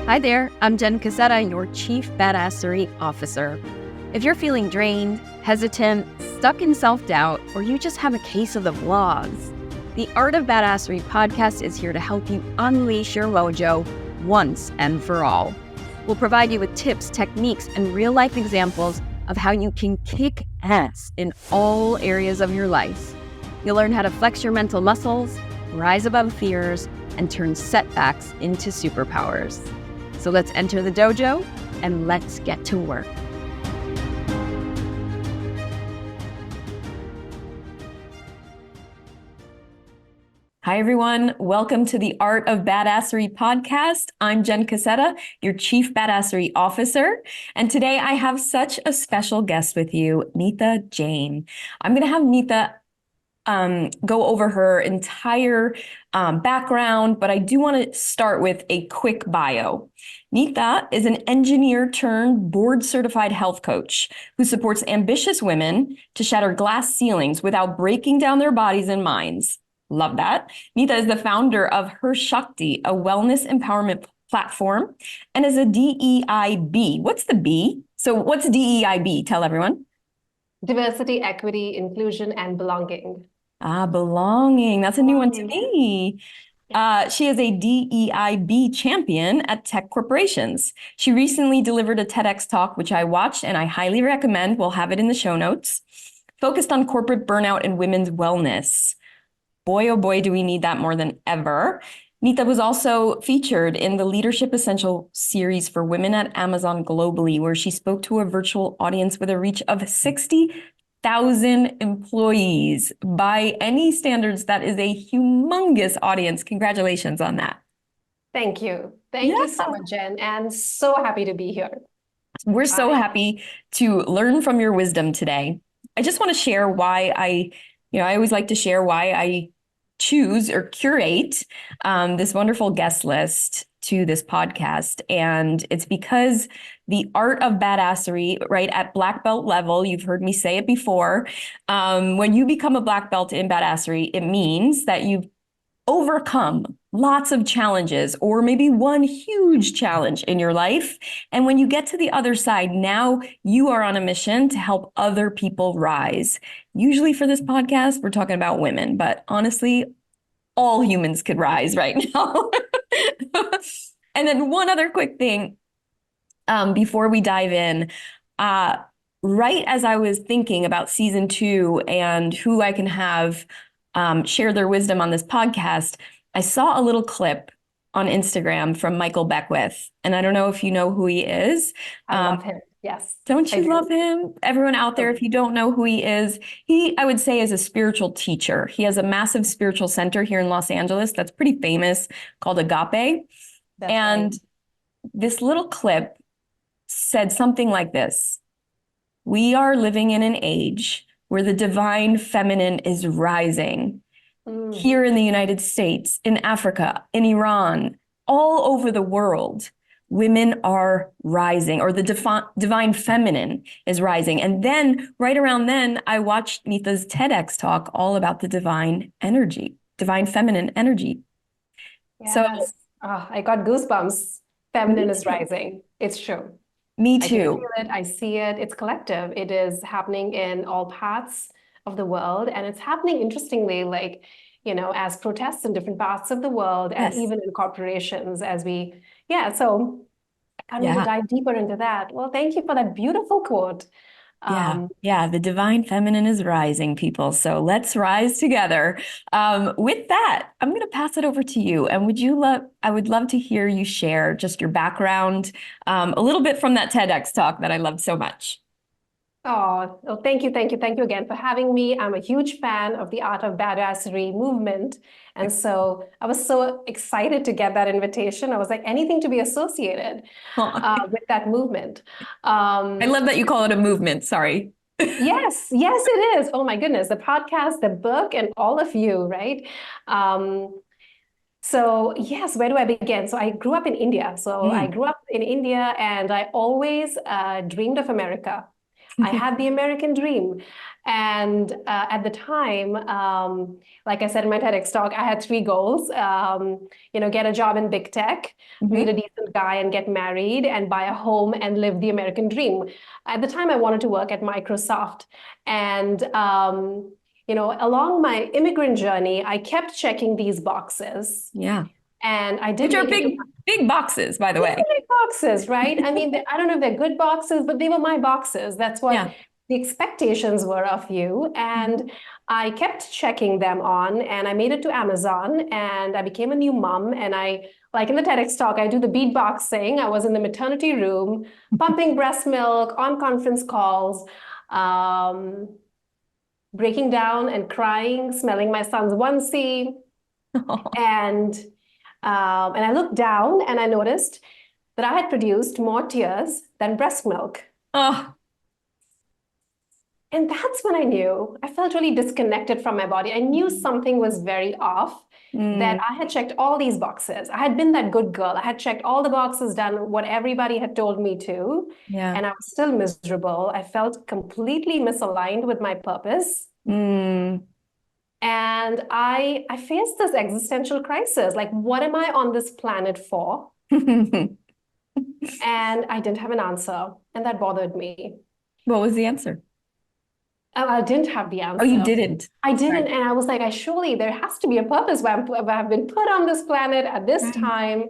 Hi there, I'm Jen Casetta, your Chief Badassery Officer. If you're feeling drained, hesitant, stuck in self-doubt, or you just have a case of the vlogs, the Art of Badassery podcast is here to help you unleash your mojo once and for all. We'll provide you with tips, techniques, and real-life examples of how you can kick ass in all areas of your life. You'll learn how to flex your mental muscles, rise above fears, and turn setbacks into superpowers. So let's enter the dojo and let's get to work. Hi, everyone. Welcome to the Art of Badassery podcast. I'm Jen Casetta, your Chief Badassery Officer. And today I have such a special guest with you, Neeta Jain. I'm going to have Neeta go over her entire background, but I do want to start with a quick bio. Neeta is an engineer turned board certified health coach who supports ambitious women to shatter glass ceilings without breaking down their bodies and minds. Love that. Neeta is the founder of Her Shakti, a wellness empowerment platform, and is a DEIB. What's the B? So what's DEIB? Tell everyone. Diversity, equity, inclusion, and belonging. Belonging. That's a new one to me. She is a DEIB champion at tech corporations. She recently delivered a TEDx talk, which I watched and I highly recommend. We'll have it in the show notes. Focused on corporate burnout and women's wellness. Boy, oh boy, do we need that more than ever. Neeta was also featured in the Leadership Essential series for women at Amazon globally, where she spoke to a virtual audience with a reach of 60,000 employees. By any standards, that is a humongous audience. Congratulations on that. Thank you. Thank you so much, Jen. And so happy to be here. We're so happy to learn from your wisdom today. I just want to share why I always like to share why I choose or curate this wonderful guest list to this podcast. And it's because the art of badassery, right, at black belt level, you've heard me say it before, when you become a black belt in badassery, it means that you've overcome lots of challenges or maybe one huge challenge in your life. And when you get to the other side, now you are on a mission to help other people rise. Usually for this podcast, we're talking about women, but honestly, all humans could rise right now. And then one other quick thing before we dive in, right as I was thinking about season 2 and who I can have share their wisdom on this podcast, I saw a little clip on Instagram from Michael Beckwith. And I don't know if you know who he is. I love him. Yes. Don't you love him? Everyone out there, if you don't know who he is, I would say, is a spiritual teacher. He has a massive spiritual center here in Los Angeles that's pretty famous called Agape. And this little clip said something like this: we are living in an age where the divine feminine is rising. Here in the United States, in Africa, in Iran, all over the world, women are rising, or the divine feminine is rising. And then right around then, I watched Neeta's TEDx talk all about the divine energy, divine feminine energy. Yes. So I got goosebumps. Feminine is rising. It's true. Me too. I can feel it. I see it. It's collective. It is happening in all parts of the world. And it's happening, interestingly, like, as protests in different parts of the world, and even in corporations so I can't wait to dive deeper into that. Well, thank you for that beautiful quote. The divine feminine is rising, people. So let's rise together. With that, I'm going to pass it over to you. And I would love to hear you share just your background, a little bit from that TEDx talk that I loved so much. Oh, well, thank you again for having me. I'm a huge fan of the Art of Badassery movement. And so I was so excited to get that invitation. I was like, anything to be associated with that movement. I love that you call it a movement. Sorry. Yes, it is. Oh my goodness. The podcast, the book, and all of you, right? So yes, where do I begin? So I grew up in India. I grew up in India and I always dreamed of America. I had the American dream. And at the time, like I said in my TEDx talk, I had three goals. Get a job in big tech, meet a decent guy and get married, and buy a home and live the American dream. At the time, I wanted to work at Microsoft. And along my immigrant journey, I kept checking these boxes. Yeah. And I did Which are make it big boxes, by the way. big boxes, right? I mean, I don't know if they're good boxes, but they were my boxes. That's what the expectations were of you. And I kept checking them on, and I made it to Amazon, and I became a new mom. And like in the TEDx talk, I do the beatboxing. I was in the maternity room, pumping breast milk on conference calls, breaking down and crying, smelling my son's onesie. And I looked down and I noticed that I had produced more tears than breast milk. Oh. And that's when I knew. I felt really disconnected from my body. I knew something was very off, that I had checked all these boxes. I had been that good girl. I had checked all the boxes, done what everybody had told me to. Yeah. And I was still miserable. I felt completely misaligned with my purpose. And I faced this existential crisis. Like, what am I on this planet for? And I didn't have an answer. And that bothered me. What was the answer? I didn't have the answer. Oh, you didn't? I didn't. Right. And I was like, surely there has to be a purpose why I've been put on this planet at this time.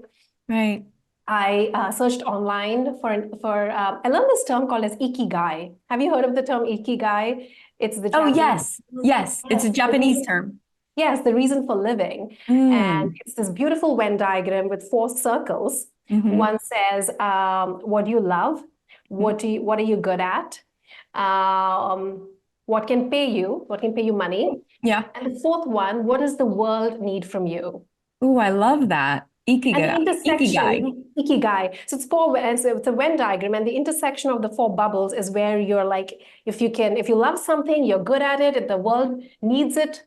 Right. I searched online for I learned this term called as ikigai. Have you heard of the term ikigai? It's the Japanese. Yes. It's a Japanese term. Yes, the reason for living. And it's this beautiful Venn diagram with 4 circles. One says, what do you love? What are you good at? What can pay you money? Yeah. And the 4th one, what does the world need from you? Oh, I love that. Ikigai. Ikigai. So it's a Venn diagram, and the intersection of the 4 bubbles is where you're like, if you love something, you're good at it, if the world needs it,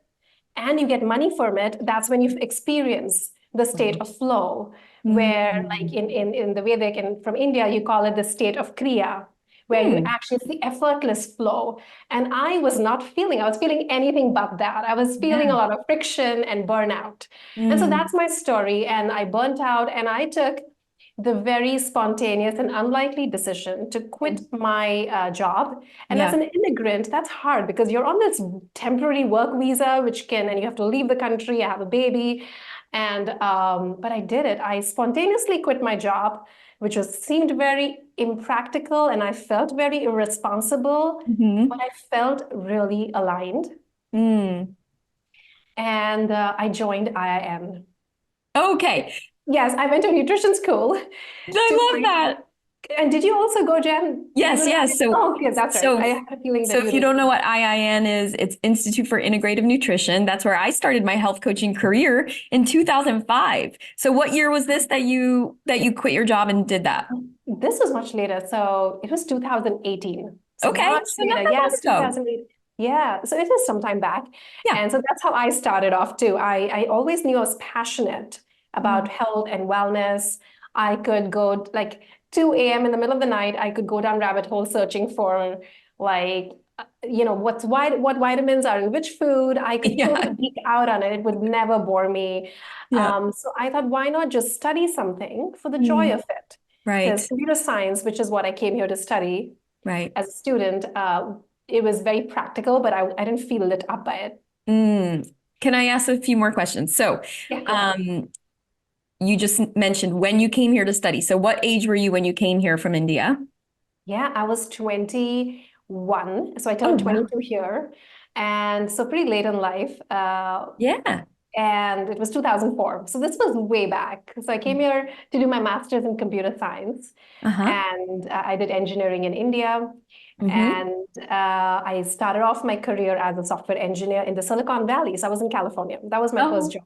and you get money from it, that's when you experience the state of flow, where like in the Vedic from India, you call it the state of Kriya, where you actually see effortless flow. And I was feeling anything but that. I was feeling a lot of friction and burnout. And so that's my story. And I burnt out, and I took the very spontaneous and unlikely decision to quit my job. And as an immigrant, that's hard because you're on this temporary work visa, and you have to leave the country, I have a baby. And but I did it. I spontaneously quit my job, which seemed very impractical, and I felt very irresponsible, but I felt really aligned. And I joined IIM. Okay. Yes, I went to nutrition school. I love that. And did you also go, Jen? Yes. So, okay, that's right. I had a feeling that if you don't know what IIN is, it's Institute for Integrative Nutrition. That's where I started my health coaching career in 2005. So what year was this that you quit your job and did that? This was much later. So it was 2018. So okay. Much later. Yes, 2008. Yeah, so it is some time back. Yeah. And so that's how I started off too. I always knew I was passionate about health and wellness. I could go like 2 a.m. in the middle of the night, I could go down rabbit hole searching for like, what vitamins are in which food. I could totally geek out on it. It would never bore me. So I thought, why not just study something for the joy of it? Right. Because computer science, which is what I came here to study as a student, it was very practical, but I didn't feel lit up by it. Can I ask a few more questions? So, you just mentioned when you came here to study. So what age were you when you came here from India? Yeah, I was 21. So I turned 22 here. And so pretty late in life. And it was 2004. So this was way back. So I came here to do my master's in computer science. And I did engineering in India. And I started off my career as a software engineer in the Silicon Valley. So I was in California. That was my first job.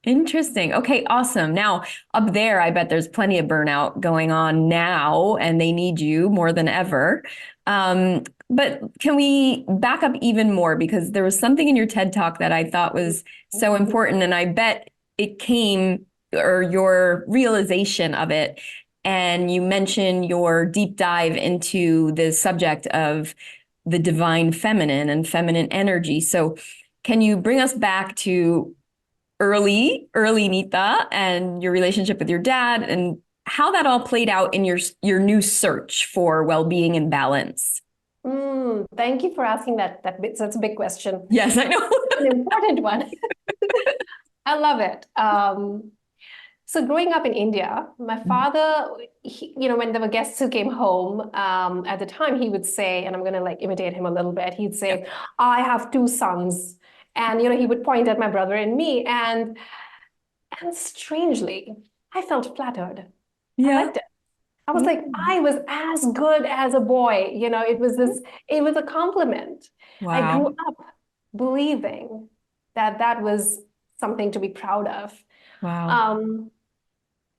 Interesting. Okay, awesome. Now, up there, I bet there's plenty of burnout going on now, and they need you more than ever. But can we back up even more? Because there was something in your TED Talk that I thought was so important, and I bet it came, or your realization of it and you mentioned your deep dive into the subject of the divine feminine and feminine energy. So can you bring us back to early Neeta and your relationship with your dad and how that all played out in your new search for well-being and balance? Thank you for asking that bit. So it's a big question. Yes, I know. An important one. I love it. So growing up in India, my father, when there were guests who came home, at the time he would say, and I'm going to like imitate him a little bit, he'd say, I have two sons. And, he would point at my brother and me. And strangely, I felt flattered. I Yeah. liked it. I was like, I was as good as a boy. It was a compliment. I grew Wow. up believing that that was something to be proud of. Wow. Um,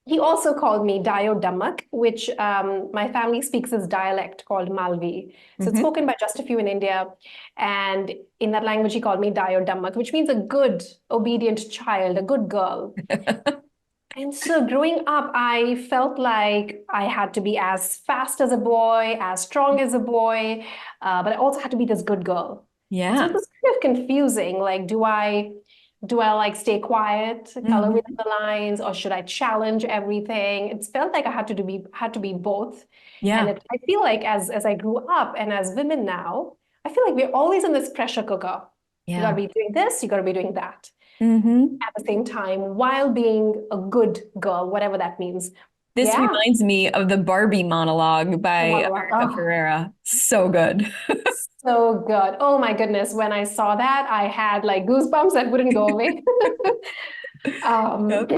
he also called me Dayo Damak, which my family speaks this dialect called Malvi. So it's Mm-hmm. spoken by just a few in India. And in that language, he called me Dayo Damak, which means a good, obedient child, a good girl. And so growing up, I felt like I had to be as fast as a boy, as strong as a boy, but I also had to be this good girl. And so it Yeah. was kind of confusing. Like, do I like stay quiet, color Mm-hmm. within the lines, or should I challenge everything? It felt like I had to be both. And Yeah. I feel like as I grew up and as women now, I feel like we're always in this pressure cooker. You got to Yeah. be doing this, you got to be doing that Mm-hmm. at the same time while being a good girl, whatever that means. This Yeah. reminds me of the Barbie monologue The by monologue. America Oh, Ferrera. So good. so good. Oh my goodness. When I saw that, I had like goosebumps that wouldn't go away. Yep.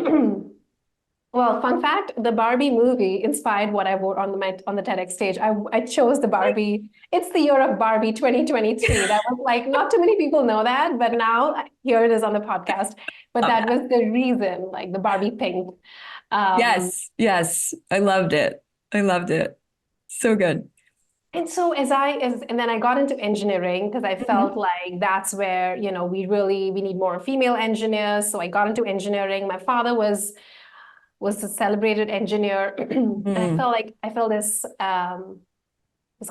Well, fun fact, the Barbie movie inspired what I wrote on the TEDx stage. I chose the Barbie. It's the year of Barbie 2023. That was like not too many people know that, but now here it is on the podcast. But Love that that. was the reason, like the Barbie pink. Um, Yes. Yes. I loved it. I loved it. So good. And so and then I got into engineering because I felt Mhm. like that's where, we need more female engineers. So I got into engineering. My father was a celebrated engineer. And Mhm. I felt this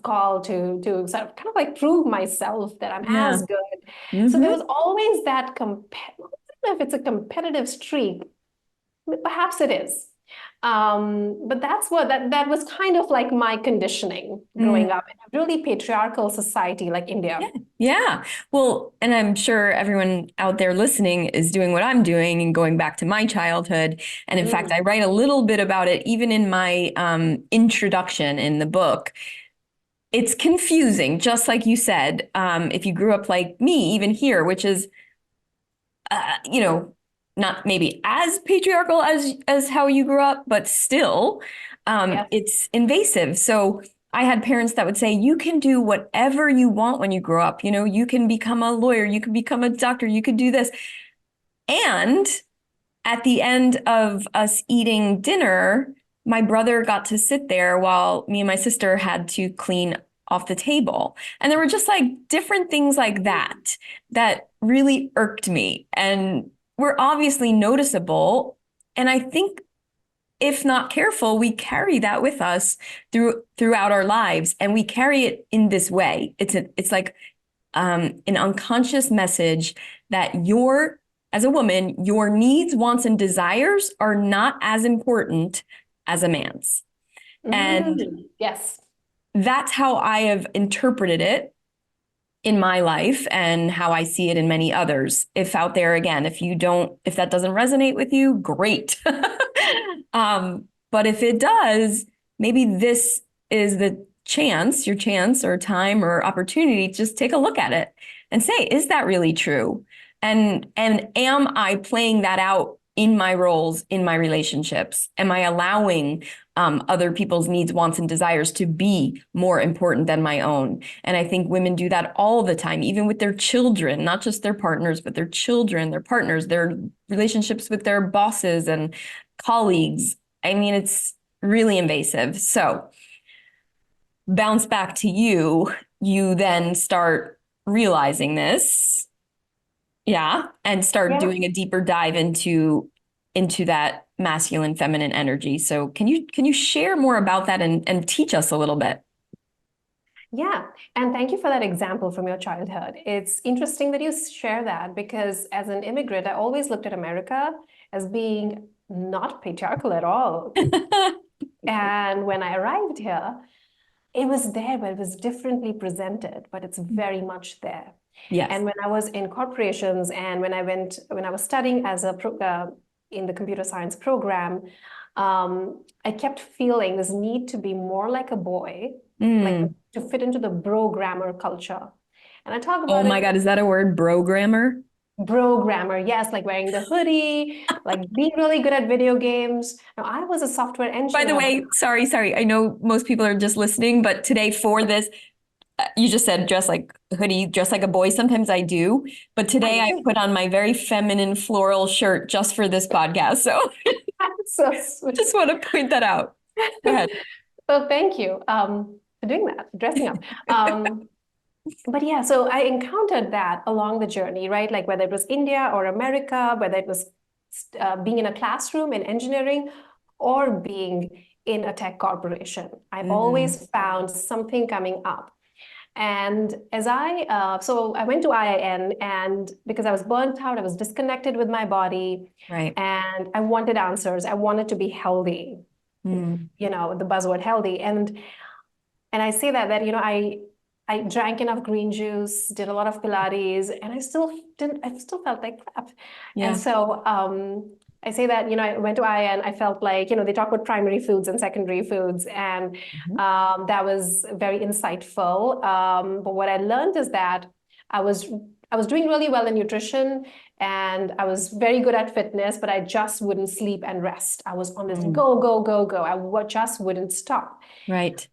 call to sort of kind of like prove myself that I'm Yeah. as good. So there Hmm. was always that I don't know if it's a competitive streak. Perhaps it is. But that was kind of like my conditioning growing up in a really patriarchal society like India. Yeah. Yeah. Well, and I'm sure everyone out there listening is doing what I'm doing and going back to my childhood. And in fact, Mm, I write a little bit about it even in my introduction in the book. It's confusing, just like you said. If you grew up like me, even here, which is, you know, not maybe as patriarchal as how you grew up, but still, yes. it's invasive. So I had parents that would say, you can do whatever you want when you grow up. You know, you can become a lawyer, you can become a doctor, you could do this. And at the end of us eating dinner, my brother got to sit there while me and my sister had to clean off the table. And there were just like different things like that that really irked me and were obviously noticeable. And I think if not careful, we carry that with us throughout our lives, and we carry it in this way. It's like an unconscious message that as a woman, your needs, wants, and desires are not as important as a man's. And Yes. that's how I have interpreted it in my life and how I see it in many others. If out there, again, if that doesn't resonate with you, great. But if it does, maybe this is your chance or time or opportunity, just take a look at it and say, is that really true? And am I playing that out in my roles, in my relationships? Am I allowing other people's needs, wants, and desires to be more important than my own? And I think women do that all the time, even with their children, not just their partners, but their children, their partners, their relationships with their bosses and colleagues. I mean, it's really invasive. So bounce back to you, you then start realizing this, yeah, and start Yeah. doing a deeper dive into that masculine, feminine energy. So can you share more about that and teach us a little bit? Yeah, and thank you for that example from your childhood. It's interesting that you share that because as an immigrant, I always looked at America as being not patriarchal at all. And when I arrived here, it was there, but it was differently presented, but it's very much there. Yes. And when I was in corporations and when I was studying as in the computer science program, I kept feeling this need to be more like a boy, like to fit into the bro-grammar culture. And I talk Oh about my God, is that a word, bro-grammar? Bro-grammar, yes, like wearing the hoodie, like being really good at video games. Now, I was a software By the engineer. way, sorry. I know most people are just listening, but today for this, you just said dress like a hoodie, dress like a boy. Sometimes I do, but today I put on my very feminine floral shirt just for this podcast. So So sweet. just want to point that out. Go ahead. Well, thank you for doing that, dressing up. But yeah, so I encountered that along the journey, right? Like whether it was India or America, whether it was being in a classroom in engineering or being in a tech corporation, I've always found something coming up. And so I went to IIN, and because I was burnt out, I was disconnected with my body, Right. and I wanted answers. I wanted to be healthy, you know, the buzzword healthy. And I say that, you know, I drank enough green juice, did a lot of Pilates, and I still felt like crap. Yeah. And so I say that, you know, I went to IIN, I felt like, you know, they talk about primary foods and secondary foods, and that was very insightful. But what I learned is that I was doing really well in nutrition and I was very good at fitness, but I just wouldn't sleep and rest. I was on this go, go, go, go. I just wouldn't stop. Right.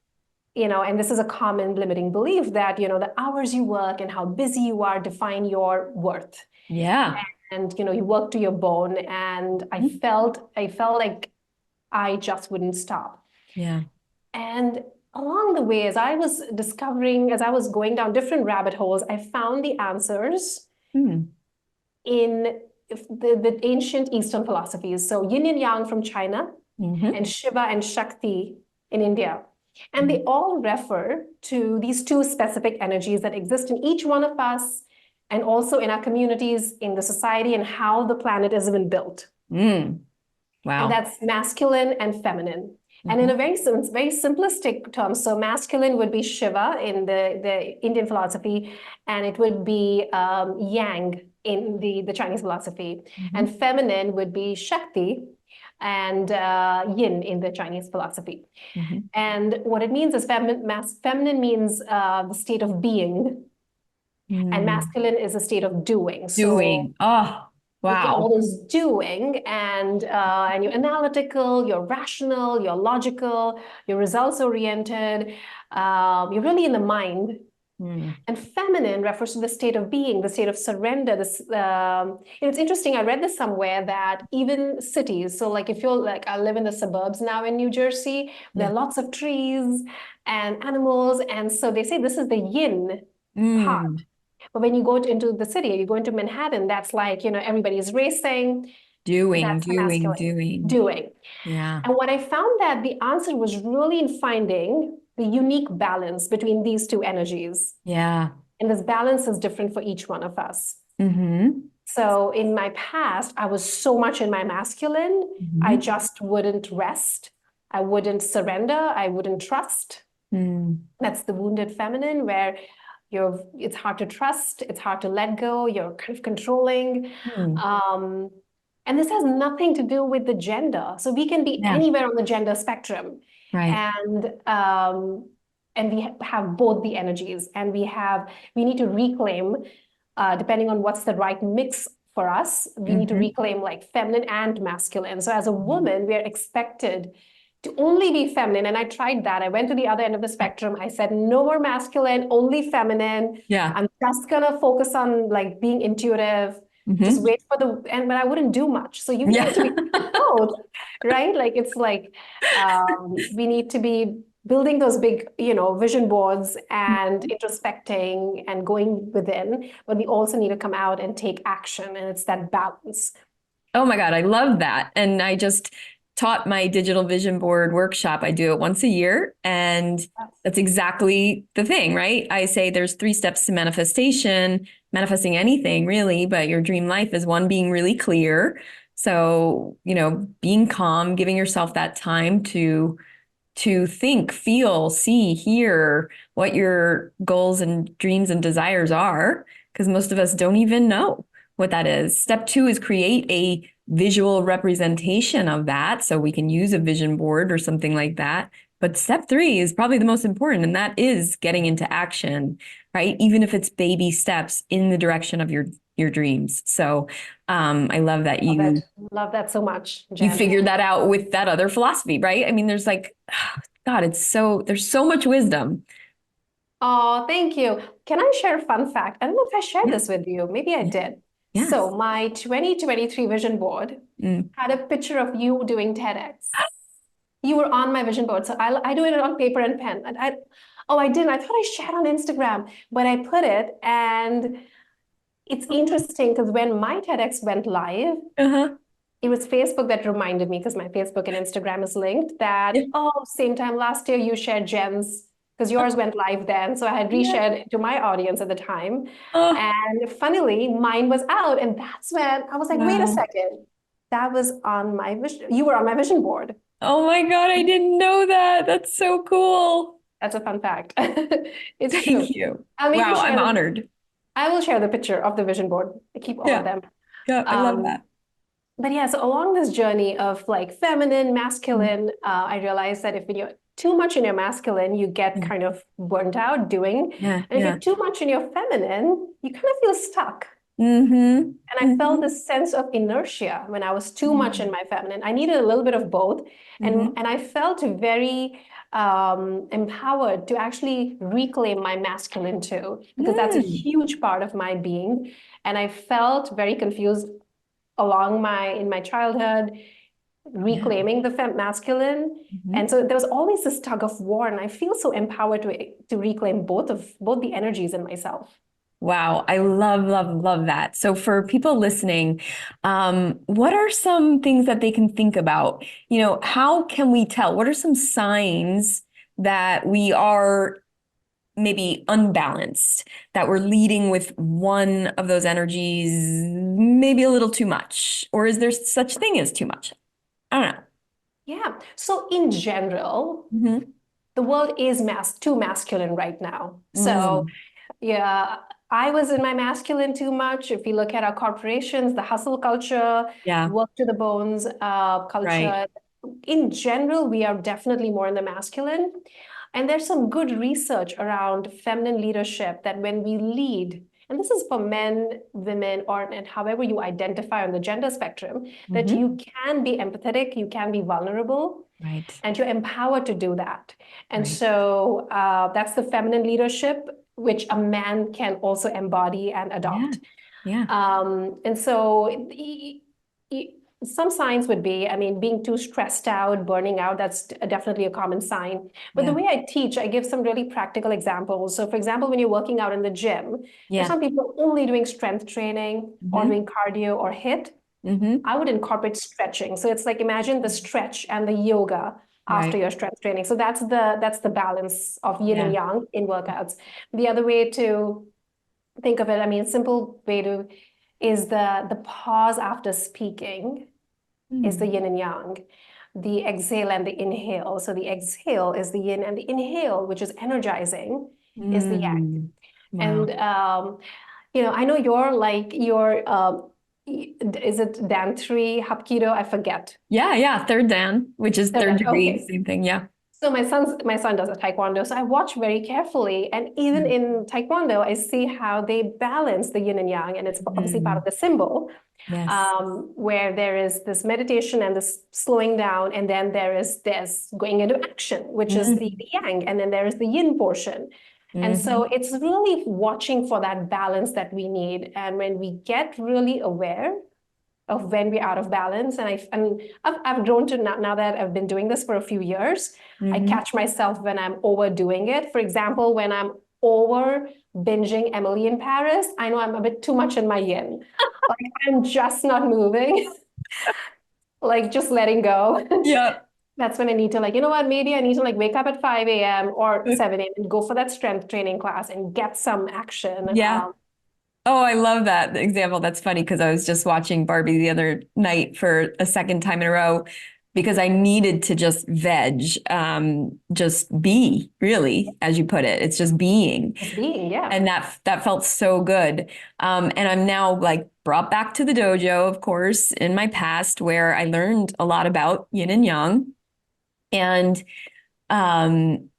You know, and this is a common limiting belief that, you know, the hours you work and how busy you are define your worth. Yeah. And, you know, you work to your bone. And I felt like I just wouldn't stop. Yeah. And along the way, as I was going down different rabbit holes, I found the answers in the ancient Eastern philosophies. So yin and yang from China and Shiva and Shakti in India. And they all refer to these two specific energies that exist in each one of us and also in our communities, in the society, and how the planet has been built. Wow. And that's masculine and feminine. And in a very simplistic term, so masculine would be Shiva in the Indian philosophy, and it would be Yang in the Chinese philosophy. And feminine would be Shakti and Yin in the Chinese philosophy. And what it means is feminine means the state of being, and masculine is a state of doing. Doing. Oh, wow. All this doing, and you're analytical, you're rational, you're logical, you're results oriented, you're really in the mind. And feminine refers to the state of being, the state of surrender. It's interesting. I read this somewhere that even cities, so like if you're like, I live in the suburbs now in New Jersey, there are lots of trees and animals. And so they say this is the yin part. But when you go into the city, you go into Manhattan, that's like, you know, everybody's racing. Doing. Yeah. And what I found that the answer was really in finding the unique balance between these two energies. Yeah. And this balance is different for each one of us. So in my past, I was so much in my masculine, I just wouldn't rest. I wouldn't surrender. I wouldn't trust. That's the wounded feminine, where it's hard to trust, it's hard to let go, you're kind of controlling. And this has nothing to do with the gender. So we can be anywhere on the gender spectrum. Right. And we have both the energies, and we need to reclaim, depending on what's the right mix for us, we need to reclaim like feminine and masculine. So as a woman, we are expected to only be feminine. And I tried that. I went to the other end of the spectrum. I said, no more masculine, only feminine. Yeah. I'm just gonna focus on like being intuitive, just wait for but I wouldn't do much. So you need to be both, right? Like it's like we need to be building those big, you know, vision boards and introspecting and going within, but we also need to come out and take action. And it's that balance. Oh my God, I love that. And I just taught my digital vision board workshop. I do it once a year. And that's exactly the thing, right? I say there's 3 steps to manifestation, manifesting anything really, but your dream life is one, being really clear. So, being calm, giving yourself that time to think, feel, see, hear what your goals and dreams and desires are, because most of us don't even know what that is. Step 2 is create a visual representation of that so we can use a vision board or something like that. But step 3 is probably the most important, and that is getting into action, right? Even if it's baby steps in the direction of your dreams. So I love that Love you it. Love that so much, you Jen. figured that out with that other philosophy, right? I mean, there's like, God, there's so much wisdom. Oh, thank you. Can I share a fun fact? I don't know if I shared Yeah, this with you. Maybe I yeah, did. yes. So my 2023 vision board Mm. had a picture of you doing TEDx. You were on my vision board. So I do it on paper and pen. And oh, I didn't. I thought I shared on Instagram, but I put it. And it's interesting because when my TEDx went live, Uh-huh. it was Facebook that reminded me, because my Facebook and Instagram is linked, Yeah. that, oh, same time last year you shared Jen's, because yours went live then. So I had Yeah. reshared it to my audience at the time. Oh, And funnily, mine was out. And that's when I was like, wait a wow. second. That was on my vision. You were on my vision board. Oh my God, I didn't know that. That's so cool. That's a fun fact. It's Thank true. you. I'll maybe Wow, I'm share honored. I will share the picture of the vision board. I keep all of Yeah. them. Yeah, I love Um, that. but yeah, so along this journey of like feminine, masculine, I realized that if you're too much in your masculine, you get Yeah. kind of burnt out doing. Yeah. And if Yeah. you're too much in your feminine, you kind of feel stuck. Mm-hmm. And I felt Mm-hmm. this sense of inertia when I was too much Mm-hmm. in my feminine. I needed a little bit of both. And I felt very empowered to actually reclaim my masculine too, because that's a Mm. huge part of my being. And I felt very confused in my childhood, Yeah. reclaiming the masculine. Mm-hmm. And so there was always this tug of war, and I feel so empowered to reclaim both the energies in myself. Wow, I love, love, love that. So for people listening, what are some things that they can think about? How can we tell? What are some signs that we are maybe unbalanced, that we're leading with one of those energies, maybe a little too much? Or is there such thing as too much? I don't know. Yeah. So in general, Mm-hmm. the world is too masculine right now. So Mm. yeah, I was in my masculine too much. If you look at our corporations, the hustle culture, Yeah, work to the bones right. culture, in general, we are definitely more in the masculine. And there's some good research around feminine leadership that when we lead, and this is for men, women, and however you identify on the gender spectrum, that Mm-hmm. you can be empathetic, you can be vulnerable, Right, and you're empowered to do that. And right. so that's the feminine leadership, which a man can also embody and Yeah, adopt. yeah, And so some signs would be, I mean, being too stressed out, burning out, that's definitely a common sign. But the yeah, way I teach, I give some really practical examples. So, for example, when you're working out in the gym, there's yeah. some people only doing strength training or Mm-hmm. doing cardio or HIIT. Mm-hmm. I would incorporate stretching. So it's like imagine the stretch and the yoga after Right. your strength training. So that's the balance of yin and Yeah. yang in workouts. The other way to think of it, I mean, simple way to is the pause after speaking is the Mm. yin and yang. The exhale and the inhale. So the exhale is the yin, and the inhale, which is energizing, is the yang. Mm. Wow. And I know is it Dan 3 Hapkido? I forget. Yeah, yeah. Third Dan, which is third degree, Okay. same thing. Yeah. So my son does a taekwondo, so I watch very carefully. And even Mm. in taekwondo, I see how they balance the yin and yang, and it's obviously part of Mm. the symbol, Yes. where there is this meditation and this slowing down, and then there is this going into action, which is the Mm. yang, and then there is the yin portion. And so Hmm. it's really watching for that balance that we need. And when we get really aware of when we're out of balance, and I've grown to now that I've been doing this for a few years, I Hmm. catch myself when I'm overdoing it. For example, when I'm over binging Emily in Paris, I know I'm a bit too much in my yin. Like I'm just not moving. Like just letting go. Yep. That's when I need to like, you know what, maybe I need to like wake up at 5 a.m. or 7 a.m. and go for that strength training class and get some action. Yeah. Oh, I love that example. That's funny because I was just watching Barbie the other night for a second time in a row because I needed to just veg, just be, really, as you put it. It's just being. Just being, yeah. And that felt so good. And I'm now like brought back to the dojo, of course, in my past where I learned a lot about yin and yang. And um,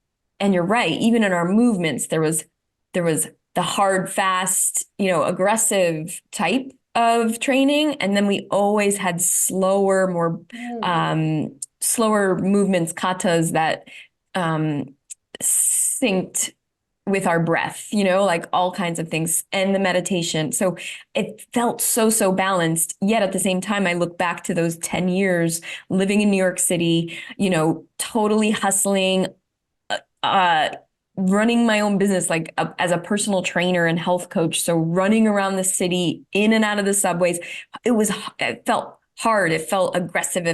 and you're right, even in our movements, there was the hard, fast, aggressive type of training. And then we always had slower, more Mm. slower movements, katas that synced with our breath, like all kinds of things and the meditation. So it felt so, so balanced. Yet at the same time, I look back to those 10 years living in New York City, totally hustling, uh, running my own business, like as a personal trainer and health coach. So running around the city, in and out of the subways, it felt hard. It felt aggressive.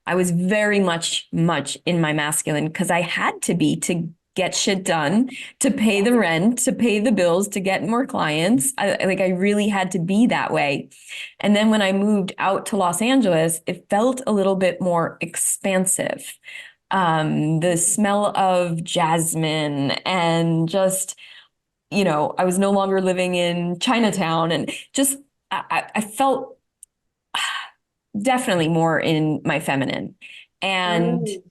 I was very much in my masculine because I had to be to get shit done, to pay the rent, to pay the bills, to get more clients. I really had to be that way. And then when I moved out to Los Angeles, it felt a little bit more expansive. The smell of jasmine and just, I was no longer living in Chinatown and just, I felt definitely more in my feminine. And Mm.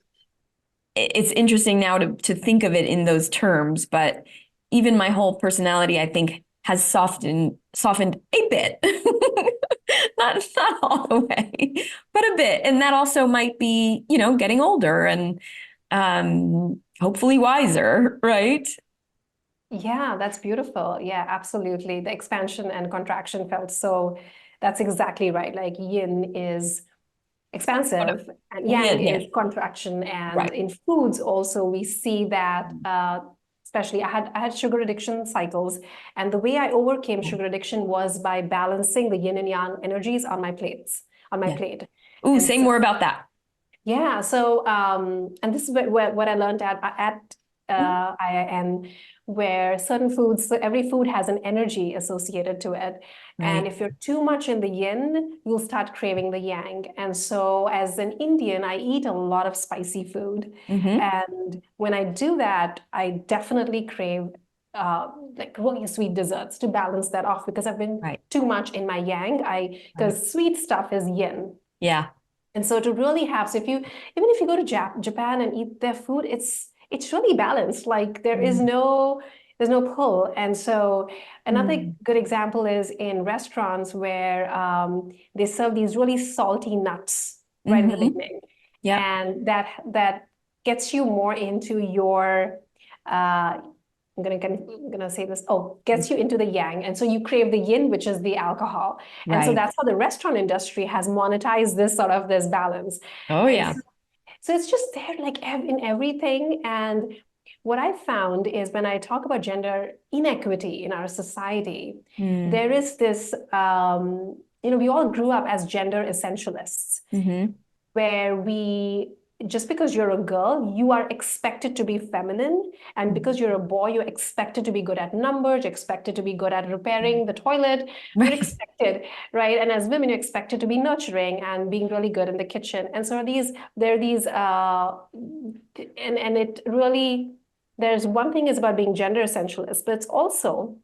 it's interesting now to think of it in those terms, but even my whole personality, I think, has softened a bit. Not all the way, but a bit. And that also might be, getting older and hopefully wiser, right? Yeah, that's beautiful. Yeah, absolutely. The expansion and contraction felt so, that's exactly right. Like yin is expansive and yang Yeah, is contraction. And right. in foods also, we see that, especially I had sugar addiction cycles. And the way I overcame sugar addiction was by balancing the yin and yang energies on my Yeah. plate. Ooh, And say so more about that. yeah, so and this is what I learned at IIN, where certain foods, so every food has an energy associated to it. And Right. if you're too much in the yin, you'll start craving the yang. And so as an Indian, I eat a lot of spicy food. Mm-hmm. And when I do that, I definitely crave like really sweet desserts to balance that off because I've been Right. too much in my yang. Right. Because sweet stuff is yin. Yeah. And so to really have, so if you go to Japan and eat their food, it's really balanced. Like Mm. there's no pull. And so another Mm. good example is in restaurants where they serve these really salty nuts right in the Mm-hmm. beginning, Yep. and that gets you more into your I'm gonna say this. Oh, gets you into the yang, and so you crave the yin, which is the alcohol, and so Right. that's how the restaurant industry has monetized this balance, Oh, and yeah. so it's just there like in everything. And what I found is when I talk about gender inequity in our society, Mm. there is this we all grew up as gender essentialists Mm-hmm. where we just because you're a girl, you are expected to be feminine. And because you're a boy, you're expected to be good at numbers, you're expected to be good at repairing the toilet. You're Right. expected, right? And as women, you're expected to be nurturing and being really good in the kitchen. And so there are these, and it really, there's one thing is about being gender essentialist, but it's also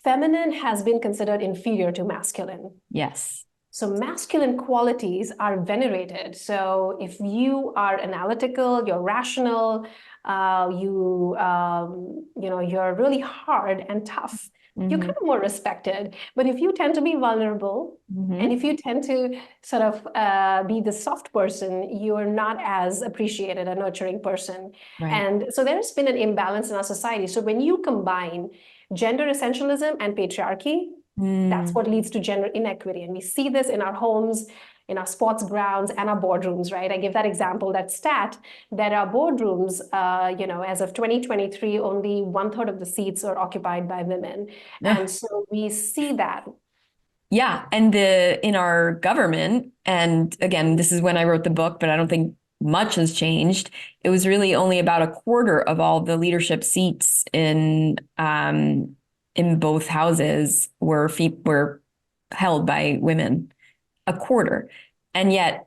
feminine has been considered inferior to masculine. Yes. So masculine qualities are venerated. So if you are analytical, you're rational, you're really hard and tough, you're Mm-hmm. kind of more respected. But if you tend to be vulnerable, and Mm-hmm. if you tend to sort of be the soft person, you're not as appreciated a nurturing person. Right. And so there's been an imbalance in our society. So when you combine gender essentialism and patriarchy, that's Mm. what leads to gender inequity. And we see this in our homes, in our sports grounds, and our boardrooms, right? I give that example, that stat, that our boardrooms, as of 2023, only one third of the seats are occupied by women. Ugh. And so we see that. Yeah. And in our government, and again, this is when I wrote the book, but I don't think much has changed. It was really only about a quarter of all the leadership seats in both houses were held by women, a quarter. And yet,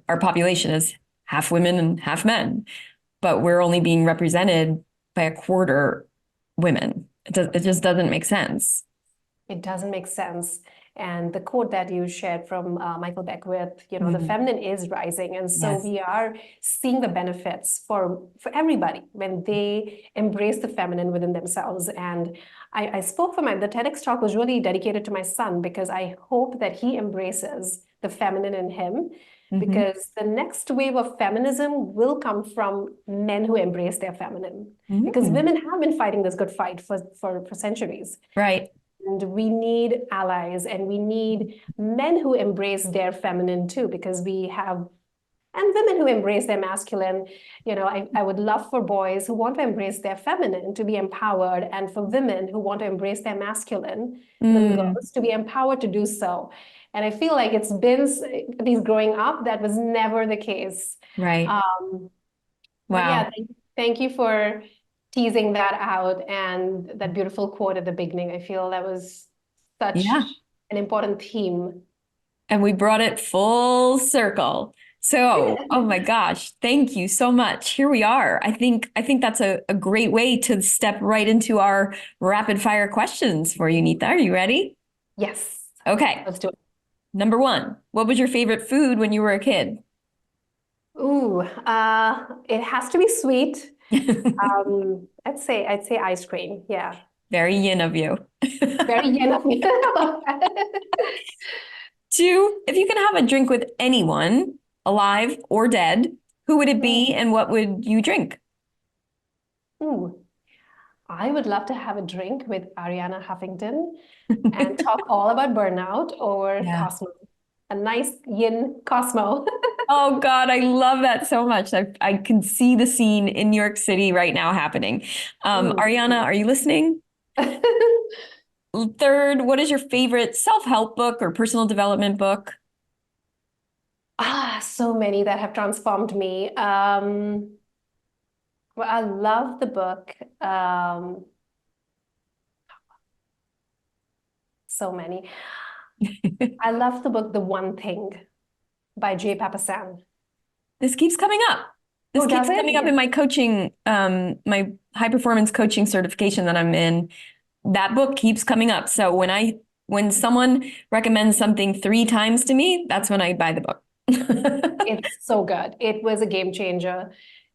our population is half women and half men, but we're only being represented by a quarter women. It just doesn't make sense. It doesn't make sense. And the quote that you shared from Michael Beckwith, the Mhm. feminine is rising. And so Yes. we are seeing the benefits for everybody when they embrace the feminine within themselves. And I spoke for the TEDx talk was really dedicated to my son because I hope that he embraces the feminine in him. Mhm. Because the next wave of feminism will come from men who embrace their feminine. Because Mhm. women have been fighting this good fight for centuries. Right. And we need allies and we need men who embrace their feminine too, because we have, and women who embrace their masculine. I would love for boys who want to embrace their feminine to be empowered, and for women who want to embrace their masculine, little Mm, girls, to be empowered to do so. And I feel like it's been, at least growing up, that was never the case. right. Um, but yeah, Wow. thank you for teasing that out and that beautiful quote at the beginning. I feel that was such Yeah. an important theme. And we brought it full circle. So, oh my gosh, thank you so much. Here we are. I think that's a great way to step right into our rapid fire questions for you, Neeta. Are you ready? Yes, Okay. let's do it. Number one, what was your favorite food when you were a kid? Ooh, it has to be sweet. I'd say ice cream. Yeah, Very yin of you. very yin of me. Two, if you can have a drink with anyone, alive or dead, who would it be and what would you drink? Ooh, I would love to have a drink with Ariana Huffington and talk all about burnout or Yeah. Cosmo. A nice yin Cosmo. Oh God, I love that so much. I can see the scene in New York City right now happening. Mm. Ariana, are you listening? Third, what is your favorite self-help book or personal development book? So many that have transformed me. Well, I love the book. So many. I love the book The One Thing by Jay Papasan. This keeps coming up. This Oh, does keeps it? coming up Yeah. in my coaching, my high performance coaching certification that I'm in. That book keeps coming up. So when someone recommends something 3 times to me, that's when I buy the book. It's so good. It was a game changer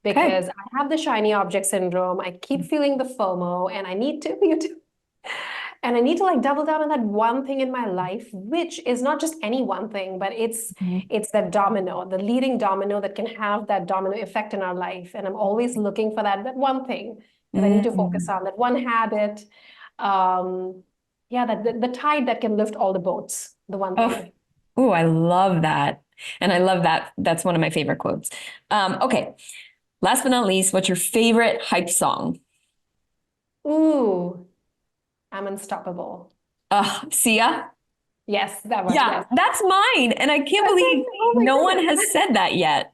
Okay. because I have the shiny object syndrome. I keep feeling the FOMO, and I need to, and I need to like double down on that one thing in my life, which is not just any one thing, but Mhm. it's that domino, the leading domino that can have that domino effect in our life. And I'm always looking for that one thing that I need to focus Mm. on, that one habit. Um, yeah, that the tide that can lift all the boats, the one Oh, thing. oh, I love that. And I love that. That's one of my favorite quotes. Okay. Last but not least, what's your favorite hype song? Ooh, I'm unstoppable. Sia? Yes, that one, Yeah, yes. that's mine. And I can't That's it. believe Oh my no one goodness. has said that yet.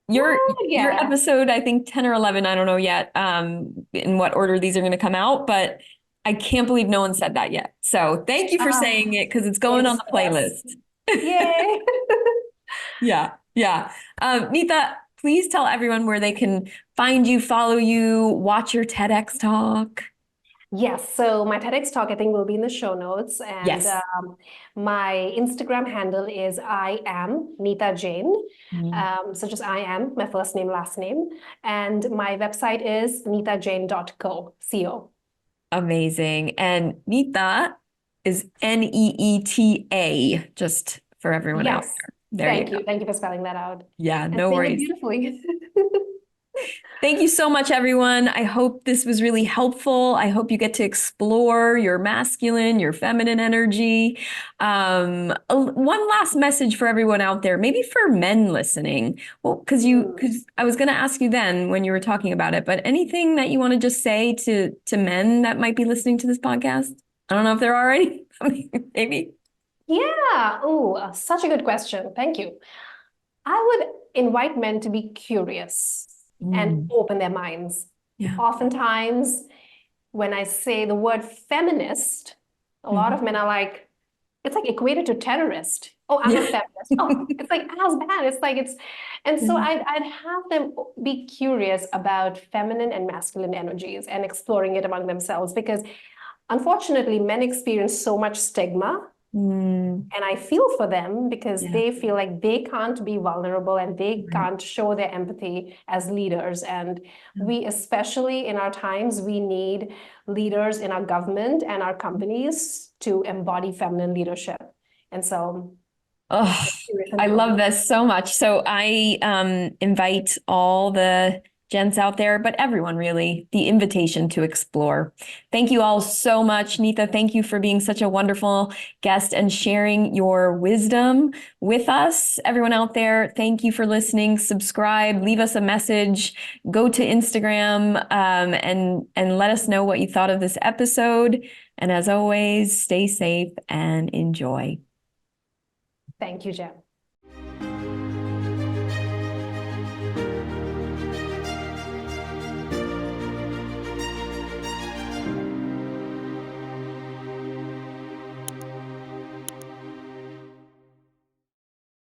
Your What? your Yeah. episode, I think 10 or 11, I don't know yet, in what order these are going to come out, but I can't believe no one said that yet. So thank you for saying Ah, it because it's going on it's the the best. playlist. Yay. Yeah, yeah. Neeta, please tell everyone where they can find you, follow you, watch your TEDx talk. Yes, so my TEDx talk I think will be in the show notes, and Yes. my Instagram handle is I am Neeta Jain. Mm. So just I am my first name, last name, and my website is neetajain.co, co. Amazing. And Neeta is Neeta, just for everyone out Yes, there. There you go. thank you for spelling that out Yeah, and no saying it worries. beautifully. Thank you so much, everyone. I hope this was really helpful. I hope you get to explore your masculine, your feminine energy. One last message for everyone out there, maybe for men listening. Well, Mm. because I was going to ask you then when you were talking about it, but anything that you want to just say to men that might be listening to this podcast? I don't know if there are any. Maybe. Yeah. Oh, such a good question. Thank you. I would invite men to be curious and Mm, open their minds. yeah. Oftentimes, when I say the word feminist, a lot of men are like, it's like equated to terrorist. Oh, I'm a Yeah. feminist. Oh, it's like as bad. It's like it's, and so I'd have them be curious about feminine and masculine energies and exploring it among themselves because unfortunately, men experience so much stigma. Mm, And I feel for them because yeah. they feel like they can't be vulnerable and they Right. can't show their empathy as leaders. And we, especially in our times, we need leaders in our government and our companies to embody feminine leadership. And so Oh, curious and I love open. this so much. So I invite all the gents out there, but everyone really, the invitation to explore. Thank you all so much, Neeta. Thank you for being such a wonderful guest and sharing your wisdom with us. Everyone out there, thank you for listening. Subscribe, leave us a message, go to Instagram, and let us know what you thought of this episode. And as always, stay safe and enjoy. Thank you, Jen.